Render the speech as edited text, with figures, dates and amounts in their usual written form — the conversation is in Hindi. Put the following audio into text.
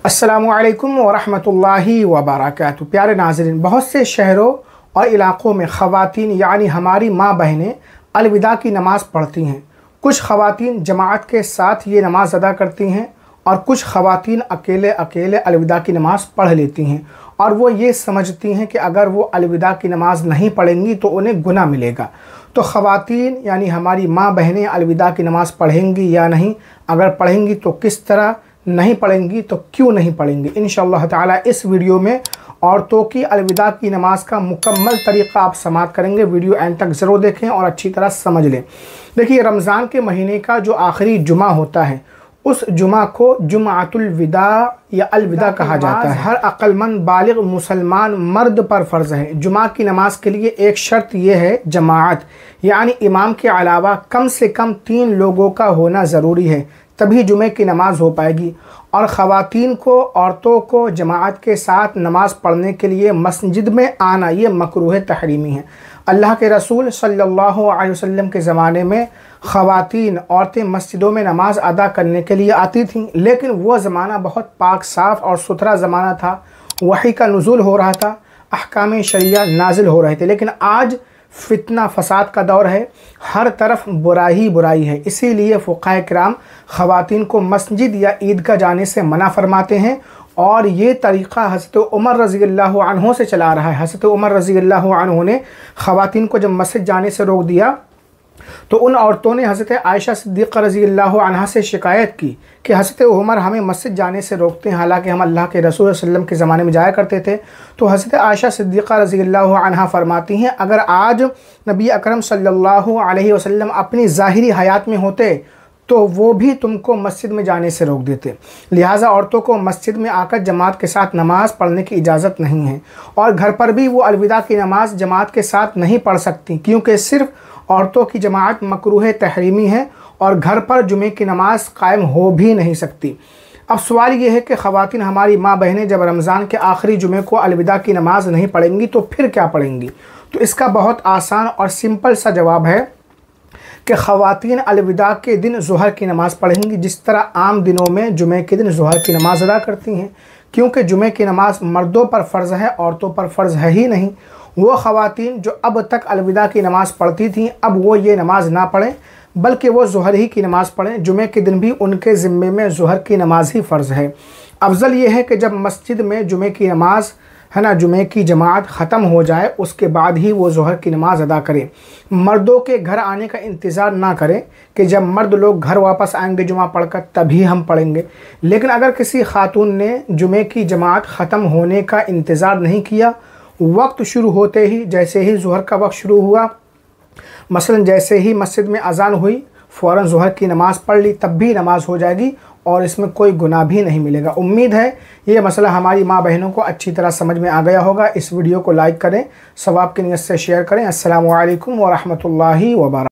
अस्सलामुअलैकुम वरहमतुल्लाहि वबरकातुहू। प्यारे नाज़रीन, बहुत से शहरों और इलाक़ों में ख़वातीन यानी हमारी माँ बहनें अलविदा की नमाज़ पढ़ती हैं। कुछ ख़वातीन जमात के साथ ये नमाज़ अदा करती हैं और कुछ ख़वातीन अकेले अकेले अलविदा की नमाज़ पढ़ लेती हैं और वो ये समझती हैं कि अगर वो अलविदा की नमाज़ नहीं पढ़ेंगी तो उन्हें गुनाह मिलेगा। तो ख़वातीन यानी हमारी माँ बहनें अलविदा की नमाज़ पढ़ेंगी या नहीं, अगर पढ़ेंगी तो किस तरह, नहीं पढ़ेंगी तो क्यों नहीं पढ़ेंगी। इंशाअल्लाह ताला इस वीडियो में औरतों की अलविदा की नमाज़ का मुकम्मल तरीक़ा आप समाअत करेंगे। वीडियो एंड तक ज़रूर देखें और अच्छी तरह समझ लें। देखिए, रमज़ान के महीने का जो आखिरी जुमा होता है उस जुमा को जुमातुल विदा या अलविदा कहा जाता है। हर अक्लमंद बालिग मुसलमान मर्द पर फ़र्ज़ है। जुमा की नमाज के लिए एक शर्त यह है जमाअत, यानी इमाम के अलावा कम से कम 3 लोगों का होना ज़रूरी है, तभी जुमे की नमाज़ हो पाएगी। और ख़वातीन को, औरतों को जमाअत के साथ नमाज़ पढ़ने के लिए मस्जिद में आना ये मकरूह तहरीमी है। अल्लाह के रसूल सल्लल्लाहु अलैहि वसल्लम के ज़माने में ख़वातीन, औरतें मस्जिदों में नमाज़ अदा करने के लिए आती थीं, लेकिन वह ज़माना बहुत पाक साफ़ और सुथरा ज़माना था। वही का नुज़ूल हो रहा था, अहकाम शरिया नाजिल हो रहे थे। लेकिन आज फितना फसाद का दौर है, हर तरफ बुराई ही बुराई है। इसीलिए फ़ुक़हा किराम ख़वातीन को मस्जिद या ईदगाह जाने से मना फरमाते हैं और ये तरीक़ा हज़रत उमर रज़ियल्लाहु अन्हु से चला रहा है। हज़रत उमर रज़ियल्लाहु अन्हु ने ख़वातीन को जब मस्जिद जाने से रोक दिया तो उन औरतों ने हज़रत आयशा सिद्दीक़ा रज़ियल्लाहु अन्हा से शिकायत की कि हज़रत उमर हमें मस्जिद जाने से रोकते हैं, हालांकि हम अल्लाह के रसूल सल्लल्लाहु अलैहि वसल्लम के ज़माने में जाया करते थे। तो हज़रत आयशा सिद्दीक़ा रज़ियल्लाहु अन्हा फरमाती हैं, अगर आज नबी अकरम सल्लल्लाहु अलैहि वसल्लम अपनी ज़ाहिरी हयात में होते तो वो भी तुमको मस्जिद में जाने से रोक देते। लिहाजा औरतों को मस्जिद में आकर जमात के साथ नमाज़ पढ़ने की इजाज़त नहीं है और घर पर भी वो अलविदा की नमाज़ जमात के साथ नहीं पढ़ सकती, क्योंकि सिर्फ़ औरतों की जमात मकरूह तहरीमी है और घर पर जुमे की नमाज़ कायम हो भी नहीं सकती। अब सवाल ये है कि ख़वातीन, हमारी माँ बहनें जब रमज़ान के आखिरी जुमे को अलविदा की नमाज़ नहीं पढ़ेंगी तो फिर क्या पढ़ेंगी? तो इसका बहुत आसान और सिंपल सा जवाब है कि ख़वातीन अलविदा के दिन ज़ुहर की नमाज़ पढ़ेंगी, जिस तरह आम दिनों में जुमे के दिन ज़ुहर की नमाज़ अदा करती हैं, क्योंकि जुमे की नमाज़ मर्दों पर फ़र्ज़ है, औरतों पर फ़र्ज़ है ही नहीं। वो ख़वातीन जो अब तक अलविदा की नमाज़ पढ़ती थीं, अब वो ये नमाज़ ना पढ़ें बल्कि वो ज़ुहर ही की नमाज़ पढ़ें। जुमे के दिन भी उनके ज़िम्मे में ज़ुहर की नमाज़ ही फ़र्ज़ है। अफजल ये है कि जब मस्जिद में जुमे की नमाज़ है ना, जुमे की जमात ख़त्म हो जाए उसके बाद ही वो ज़ुहर की नमाज़ अदा करें। मर्दों के घर आने का इंतज़ार ना करें कि जब मर्द लोग घर वापस आएंगे जुमा पढ़कर तभी हम पढ़ेंगे। लेकिन अगर किसी खातून ने जुमे की जमात ख़त्म होने का इंतज़ार नहीं किया, वक्त शुरू होते ही, जैसे ही ज़ुहर का वक्त शुरू हुआ, मसलन जैसे ही मस्जिद में अज़ान हुई, फ़ौरन ज़ुहर की नमाज़ पढ़ ली, तब भी नमाज़ हो जाएगी और इसमें कोई गुनाह भी नहीं मिलेगा। उम्मीद है ये मसला हमारी माँ बहनों को अच्छी तरह समझ में आ गया होगा। इस वीडियो को लाइक करें, सवाब की नियत से शेयर करें। अस्सलामु अलैकुम व रहमतुल्लाहि व बरकातहू।